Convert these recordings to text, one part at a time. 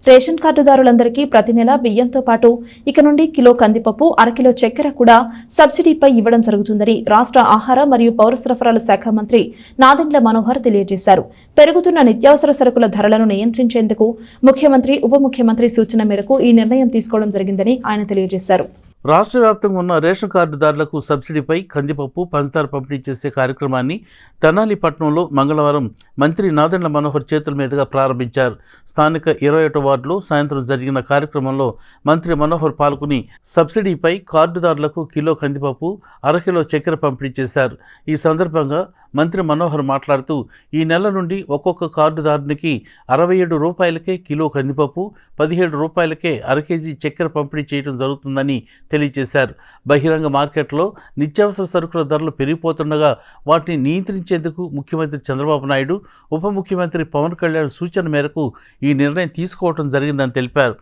Ration కార్డుదారులందరికీ ప్రతి నెల బియ్యంతో పాటు ఇక నుండి కిలో కందిపప్పు, అరకిలో చక్కెర కూడా సబ్సిడీపై ఇవ్వడం జరుగుతుందని రాష్ట్ర ఆహార మరియు పౌర సరఫరాల శాఖ మంత్రి నాదెండ్ల మనోహర్ తెలియజేశారు. పెరుగుతున్న నిత్యావసర సరుకుల ధరలను నియంత్రించేందుకు ముఖ్యమంత్రి, ఉప ముఖ్యమంత్రి సూచన మేరకు ఈ నిర్ణయం తీసుకోవడం జరిగిందని ఆయన తెలియజేశారు. రాష్ట్ర వ్యాప్తంగా ఉన్న రేషన్ కార్డుదారులకు సబ్సిడీపై కందిపప్పు, పంచదార పంపిణీ చేసే కార్యక్రమాన్ని తెనాలి పట్టణంలో మంగళవారం మంత్రి నాదెండ్ల మనోహర్ చేతుల మీదుగా ప్రారంభించారు. స్థానిక 21వ వార్డులో సాయంత్రం జరిగిన కార్యక్రమంలో మంత్రి మనోహర్ పాల్గొని సబ్సిడీపై కార్డుదారులకు కిలో కందిపప్పు, అరకిలో చక్కెర పంపిణీ చేశారు. ఈ సందర్భంగా మంత్రి మనోహర్ మాట్లాడుతూ ఈ నెల నుండి ఒక్కొక్క కార్డుదారునికి 67 రూపాయలకే కిలో కందిపప్పు, 17 రూపాయలకే అరకేజీ చక్కెర పంపిణీ చేయడం జరుగుతుందని తెలియజేశారు. బహిరంగ మార్కెట్లో నిత్యావసర సరుకుల ధరలు పెరిగిపోతుండగా వాటిని నియంత్రించేందుకు ముఖ్యమంత్రి చంద్రబాబు నాయుడు, ఉప ముఖ్యమంత్రి పవన్ కళ్యాణ్ సూచన మేరకు ఈ నిర్ణయం తీసుకోవడం జరిగిందని తెలిపారు.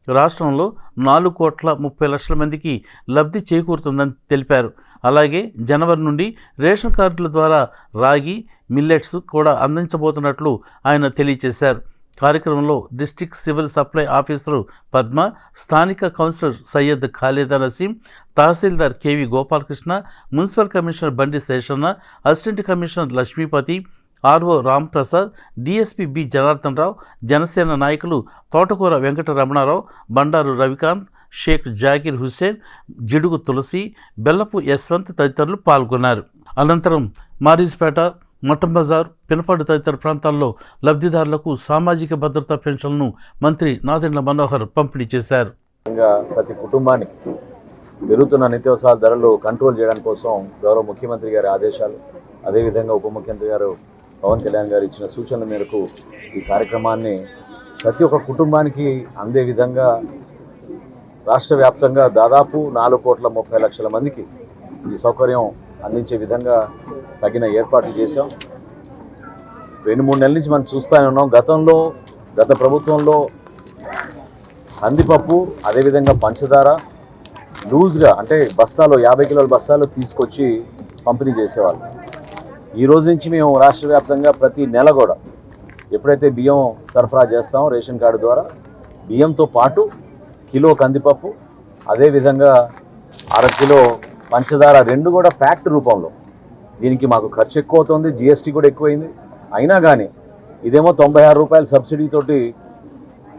రాష్ట్రంలో 4,30,00,000 మందికి లబ్ధి చేకూరుతుందని తెలిపారు. అలాగే జనవరి నుండి రేషన్ కార్డుల ద్వారా రాగి, మిల్లెట్స్ కూడా అందించబోతున్నట్లు ఆయన తెలియజేశారు. కార్యక్రమంలో district civil supply officer Padma, స్థానిక councillor Syed Khalida Naseem, tahsildar KV Gopalakrishna, municipal commissioner Bandi Seshanna, assistant commissioner Lakshmipathi, RO Ramprasad, DSP B Janardhan Rao, Janasena నాయకులు తోటకూర వెంకట రమణారావు, బండారు రవికాంత్, షేక్ జాకీర్ హుస్సేన్, జిడుగు తులసి, బెల్లపు యశ్వంత్ తదితరులు పాల్గొన్నారు. అనంతరం మారిజ్పేట, మఠం బజార్, పినపాడు తదితర ప్రాంతాల్లో లబ్ధిదారులకు సామాజిక భద్రతా పెన్షన్లను మంత్రి నాదెండ్ల మనోహర్ పంపిణీ చేశారు. ప్రతి కుటుంబానికి పెరుగుతున్న నిత్యావసరాల ధరలు కంట్రోల్ చేయడం కోసం గౌరవ ముఖ్యమంత్రి గారి ఆదేశాలు, అదేవిధంగా ఉప ముఖ్యమంత్రి గారు పవన్ కళ్యాణ్ గారు ఇచ్చిన సూచనల మేరకు ఈ కార్యక్రమాన్ని ప్రతి ఒక్క కుటుంబానికి అందే విధంగా రాష్ట్ర వ్యాప్తంగా దాదాపు 4,30,00,000 మందికి ఈ సౌకర్యం అందించే విధంగా తగిన ఏర్పాట్లు చేశాం. 2-3 నెలల నుంచి మనం చూస్తూనే ఉన్నాం. గత ప్రభుత్వంలో కందిపప్పు, అదేవిధంగా పంచదార లూజ్గా అంటే బస్తాలో 50 కిలోల బస్తాలు తీసుకొచ్చి పంపిణీ చేసేవాళ్ళు. ఈ రోజు నుంచి మేము రాష్ట్ర వ్యాప్తంగా ప్రతి నెల కూడా ఎప్పుడైతే బియ్యం సరఫరా చేస్తామో రేషన్ కార్డు ద్వారా బియ్యంతో పాటు కిలో కందిపప్పు, అదేవిధంగా అరకిలో పంచదార, 2 కూడా ప్యాక్డ్ రూపంలో. దీనికి మాకు ఖర్చు ఎక్కువ అవుతుంది, జిఎస్టీ కూడా ఎక్కువైంది. అయినా కానీ ఇదేమో 96 రూపాయల సబ్సిడీతోటి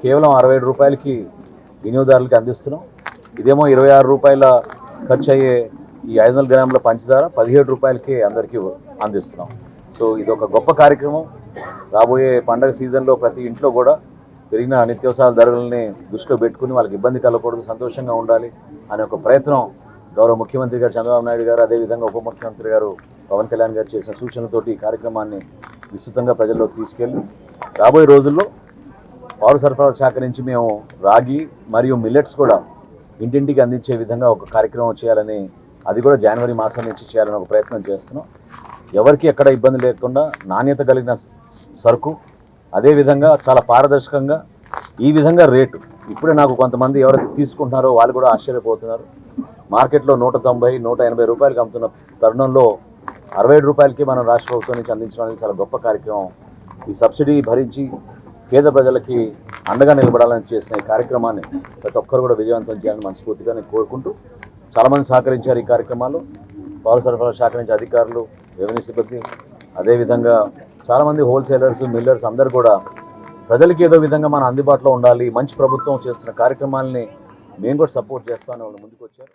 కేవలం 67 రూపాయలకి వినియోగదారులకి అందిస్తున్నాం. ఇదేమో 26 రూపాయల ఖర్చు అయ్యే ఈ 500 గ్రాముల పంచదార 17 రూపాయలకి అందరికీ అందిస్తున్నాం. సో ఇది ఒక గొప్ప కార్యక్రమం. రాబోయే పండగ సీజన్లో ప్రతి ఇంట్లో కూడా పెరిగిన నిత్యావసరాల ధరలని దృష్టిలో పెట్టుకుని వాళ్ళకి ఇబ్బంది కలగకూడదు, సంతోషంగా ఉండాలి అనే ఒక ప్రయత్నం గౌరవ ముఖ్యమంత్రి గారు చంద్రబాబు నాయుడు గారు, అదేవిధంగా ఉప ముఖ్యమంత్రి గారు పవన్ కళ్యాణ్ గారు చేసిన సూచనలతోటి ఈ కార్యక్రమాన్ని విస్తృతంగా ప్రజల్లోకి తీసుకెళ్ళి రాబోయే రోజుల్లో పౌర సరఫరాల శాఖ నుంచి మేము రాగి మరియు మిల్లెట్స్ కూడా ఇంటింటికి అందించే విధంగా ఒక కార్యక్రమం చేయాలని, అది కూడా జనవరి మాసం నుంచి చేయాలని ఒక ప్రయత్నం చేస్తున్నాం. ఎవరికి ఎక్కడ ఇబ్బంది లేకుండా నాణ్యత కలిగిన సరుకు, అదేవిధంగా చాలా పారదర్శకంగా ఈ విధంగా రేటు. ఇప్పుడే నాకు కొంతమంది ఎవరైతే తీసుకుంటున్నారో వాళ్ళు కూడా ఆశ్చర్యపోతున్నారు. మార్కెట్లో 190, 180 రూపాయలకి అమ్ముతున్న తరుణంలో 67 రూపాయలకి మనం రాష్ట్ర ప్రభుత్వం నుంచి అందించడం అనేది చాలా గొప్ప కార్యక్రమం. ఈ సబ్సిడీ భరించి పేద ప్రజలకి అండగా నిలబడాలని చేసిన ఈ కార్యక్రమాన్ని ప్రతి ఒక్కరు కూడా విజయవంతం చేయాలని మనస్ఫూర్తిగా నేను కోరుకుంటూ, చాలామంది సహకరించారు ఈ కార్యక్రమాల్లో. పౌర సరఫరాల శాఖ నుంచి అధికారులు, రెవెన్యూ సిబ్బంది, అదేవిధంగా చాలామంది హోల్సేలర్స్, మిల్లర్స్ అందరూ కూడా ప్రజలకి ఏదో విధంగా మన అందుబాటులో ఉండాలి, మంచి ప్రభుత్వం చేస్తున్న కార్యక్రమాలని మేము కూడా సపోర్ట్ చేస్తామని వాళ్ళు ముందుకు వచ్చారు.